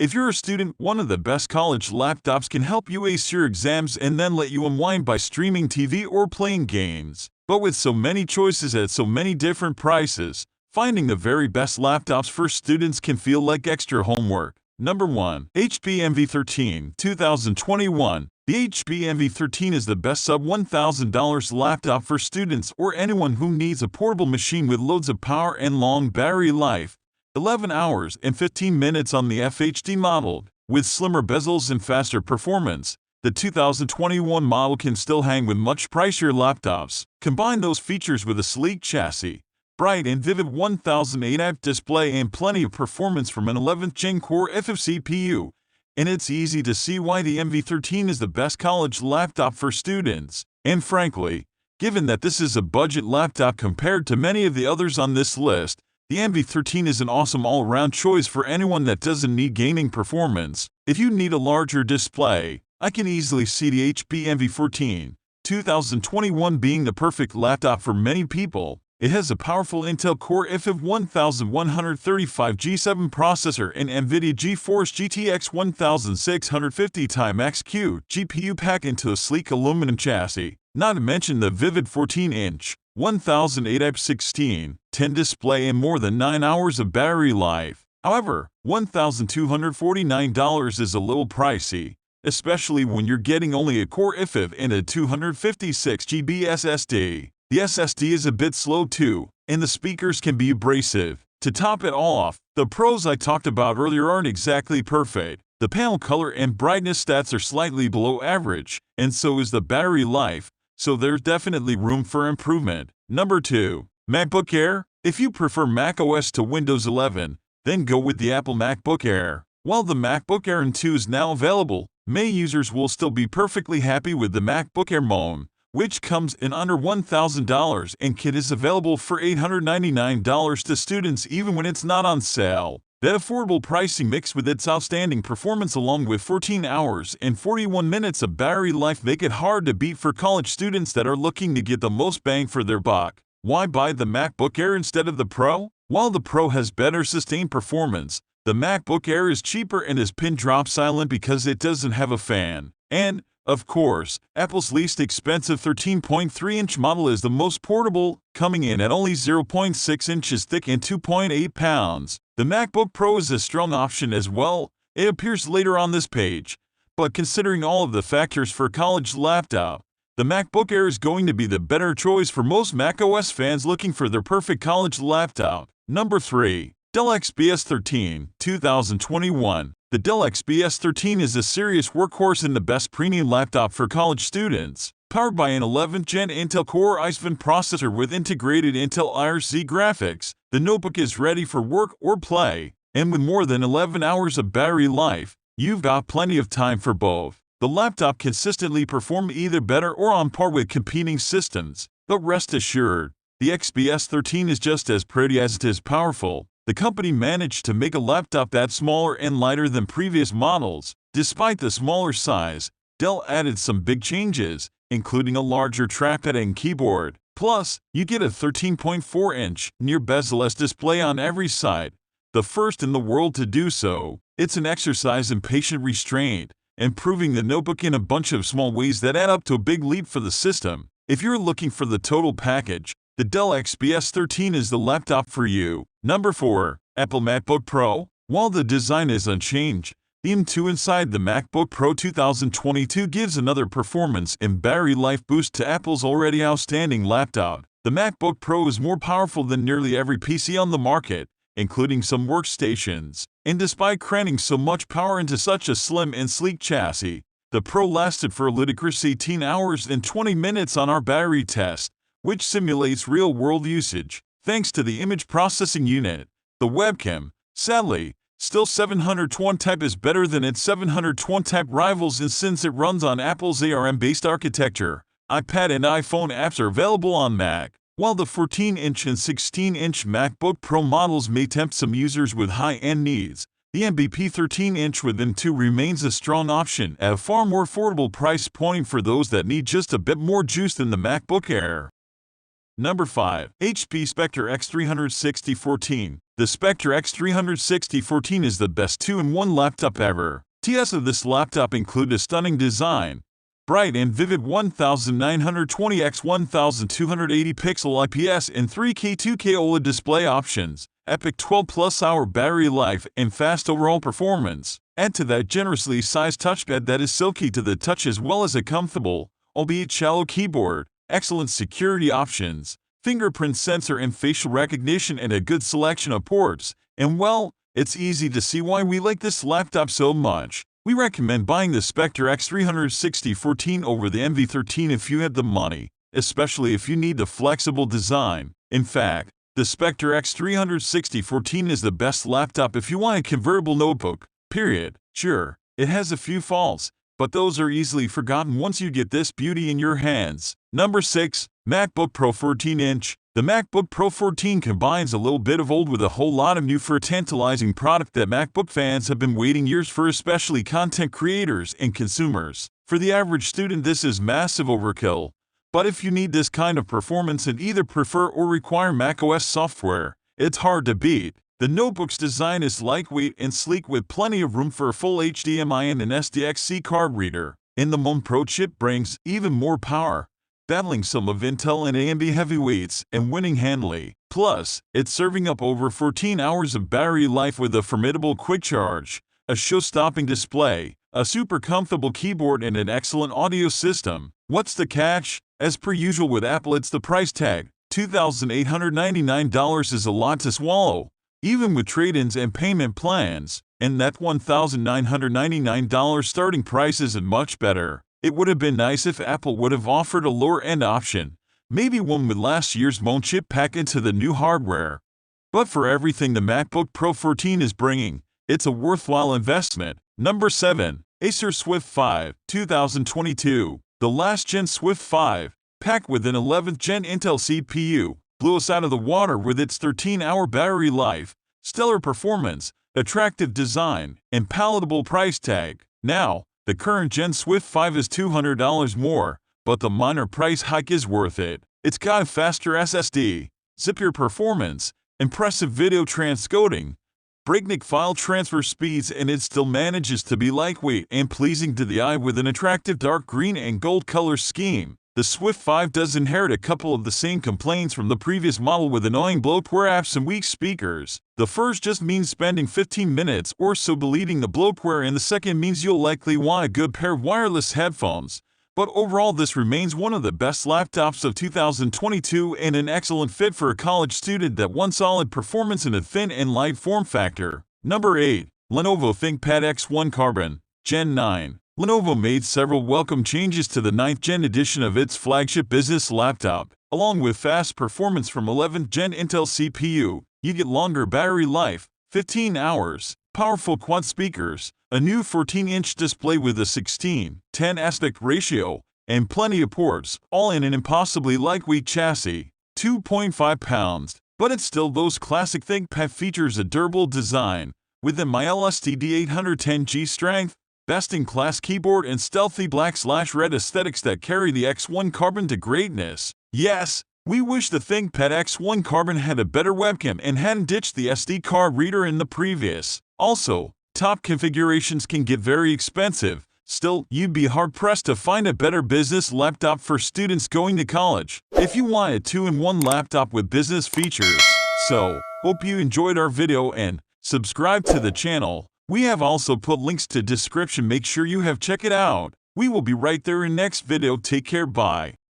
If you're a student, one of the best college laptops can help you ace your exams and then let you unwind by streaming TV or playing games. But with so many choices at so many different prices, finding the very best laptops for students can feel like extra homework. Number 1. HP Envy 2021. The HP Envy is the best sub-$1,000 laptop for students or anyone who needs a portable machine with loads of power and long battery life. 11 hours and 15 minutes on the FHD model. With slimmer bezels and faster performance, the 2021 model can still hang with much pricier laptops. Combine those features with a sleek chassis, bright and vivid 1080p display, and plenty of performance from an 11th Gen Core i5 CPU, and it's easy to see why the Envy is the best college laptop for students. And frankly, given that this is a budget laptop compared to many of the others on this list, the Envy is an awesome all-around choice for anyone that doesn't need gaming performance. If you need a larger display, I can easily see the HP Envy 2021 being the perfect laptop for many people. It has a powerful Intel Core i5 1135 G7 processor and NVIDIA GeForce GTX 1650 Ti-Max-Q GPU packed into a sleek aluminum chassis, not to mention the vivid 14-inch 1080p 16:10 display and more than 9 hours of battery life. However, $1,249 is a little pricey, especially when you're getting only a Core i5 and a 256GB SSD. The SSD is a bit slow too, and the speakers can be abrasive. To top it all off, the pros I talked about earlier aren't exactly perfect. The panel color and brightness stats are slightly below average, and so is the battery life, so there's definitely room for improvement. Number 2. MacBook Air. If you prefer macOS to Windows 11, then go with the Apple MacBook Air. While the MacBook Air 2 is now available, many users will still be perfectly happy with the MacBook Air Moan, which comes in under $1,000 and kit is available for $899 to students even when it's not on sale. The affordable pricing mixed with its outstanding performance along with 14 hours and 41 minutes of battery life make it hard to beat for college students that are looking to get the most bang for their buck. Why buy the MacBook Air instead of the Pro? While the Pro has better sustained performance, the MacBook Air is cheaper and is pin drop silent because it doesn't have a fan. And, of course, Apple's least expensive 13.3-inch model is the most portable, coming in at only 0.6 inches thick and 2.8 pounds. The MacBook Pro is a strong option as well. It appears later on this page. But considering all of the factors for a college laptop, the MacBook Air is going to be the better choice for most macOS fans looking for their perfect college laptop. Number 3. Dell XPS 2021. The Dell XPS 13 is a serious workhorse and the best premium laptop for college students. Powered by an 11th Gen Intel Core i7 processor with integrated Intel Iris Z graphics, the notebook is ready for work or play. And with more than 11 hours of battery life, you've got plenty of time for both. The laptop consistently performs either better or on par with competing systems. But rest assured, the XPS 13 is just as pretty as it is powerful. The company managed to make a laptop that's smaller and lighter than previous models. Despite the smaller size, Dell added some big changes, including a larger trackpad and keyboard. Plus, you get a 13.4-inch near bezel-less display on every side, the first in the world to do so. It's an exercise in patient restraint, improving the notebook in a bunch of small ways that add up to a big leap for the system. If you're looking for the total package, the Dell XPS 13 is the laptop for you. Number 4. Apple MacBook Pro. While the design is unchanged, the M2 inside the MacBook Pro 2022 gives another performance and battery life boost to Apple's already outstanding laptop. The MacBook Pro is more powerful than nearly every PC on the market, including some workstations. And despite cramming so much power into such a slim and sleek chassis, the Pro lasted for a ludicrous 18 hours and 20 minutes on our battery test, which simulates real-world usage. Thanks to the image processing unit, the webcam, sadly, still 720 type is better than its 720 type rivals, and since it runs on Apple's ARM-based architecture, iPad and iPhone apps are available on Mac. While the 14-inch and 16-inch MacBook Pro models may tempt some users with high-end needs, the MVP 13-inch with M2 remains a strong option at a far more affordable price point for those that need just a bit more juice than the MacBook Air. Number 5. HP Spectre X36014. The Spectre X36014 is the best 2-in-1 laptop ever. TS of this laptop include a stunning design, bright and vivid 1920x1280 pixel IPS and 3K 2K OLED display options, epic 12+ hour battery life, and fast overall performance. Add to that generously sized touchpad that is silky to the touch as well as a comfortable, albeit shallow keyboard, excellent security options, fingerprint sensor and facial recognition, and a good selection of ports, and well, it's easy to see why we like this laptop so much. We recommend buying the Spectre X36014 over the MV13 if you have the money, especially if you need the flexible design. In fact, the Spectre X36014 is the best laptop if you want a convertible notebook, period. Sure, it has a few faults, but those are easily forgotten once you get this beauty in your hands. Number 6. MacBook Pro 14-inch. The MacBook Pro 14 combines a little bit of old with a whole lot of new for a tantalizing product that MacBook fans have been waiting years for, especially content creators and consumers. For the average student, this is massive overkill. But if you need this kind of performance and either prefer or require macOS software, it's hard to beat. The notebook's design is lightweight and sleek with plenty of room for a full HDMI and an SDXC card reader. And the M1 Pro chip brings even more power, battling some of Intel and AMD heavyweights and winning handily. Plus, it's serving up over 14 hours of battery life with a formidable quick charge, a show-stopping display, a super comfortable keyboard, and an excellent audio system. What's the catch? As per usual with Apple, it's the price tag. $2,899 is a lot to swallow, even with trade-ins and payment plans, and that $1,999 starting price isn't much better. It would have been nice if Apple would have offered a lower-end option, maybe one with last year's M1 chip packed into the new hardware. But for everything the MacBook Pro 14 is bringing, it's a worthwhile investment. Number 7. Acer Swift 5, 2022. The last-gen Swift 5, packed with an 11th-gen Intel CPU, blew us out of the water with its 13-hour battery life, stellar performance, attractive design, and palatable price tag. Now, the current Gen Swift 5 is $200 more, but the minor price hike is worth it. It's got a faster SSD, zippier performance, impressive video transcoding, breakneck file transfer speeds, and it still manages to be lightweight and pleasing to the eye with an attractive dark green and gold color scheme. The Swift 5 does inherit a couple of the same complaints from the previous model with annoying bloatware apps and weak speakers. The first just means spending 15 minutes or so deleting the bloatware, and the second means you'll likely want a good pair of wireless headphones. But overall, this remains one of the best laptops of 2022 and an excellent fit for a college student that wants solid performance in a thin and light form factor. Number 8. Lenovo ThinkPad X1 Carbon, Gen 9. Lenovo made several welcome changes to the 9th gen edition of its flagship business laptop. Along with fast performance from 11th gen Intel CPU, you get longer battery life, 15 hours, powerful quad speakers, a new 14-inch display with a 16:10 aspect ratio, and plenty of ports, all in an impossibly lightweight chassis, 2.5 pounds. But it's still those classic ThinkPad features: a durable design, with the LSTD810G strength, best-in-class keyboard, and stealthy black/red aesthetics that carry the X1 Carbon to greatness. Yes, we wish the ThinkPad X1 Carbon had a better webcam and hadn't ditched the SD card reader in the previous. Also, top configurations can get very expensive. Still, you'd be hard-pressed to find a better business laptop for students going to college if you want a 2-in-1 laptop with business features. So, hope you enjoyed our video and subscribe to the channel. We have also put links to description, make sure you have check it out. We will be right there in next video. Take care, bye.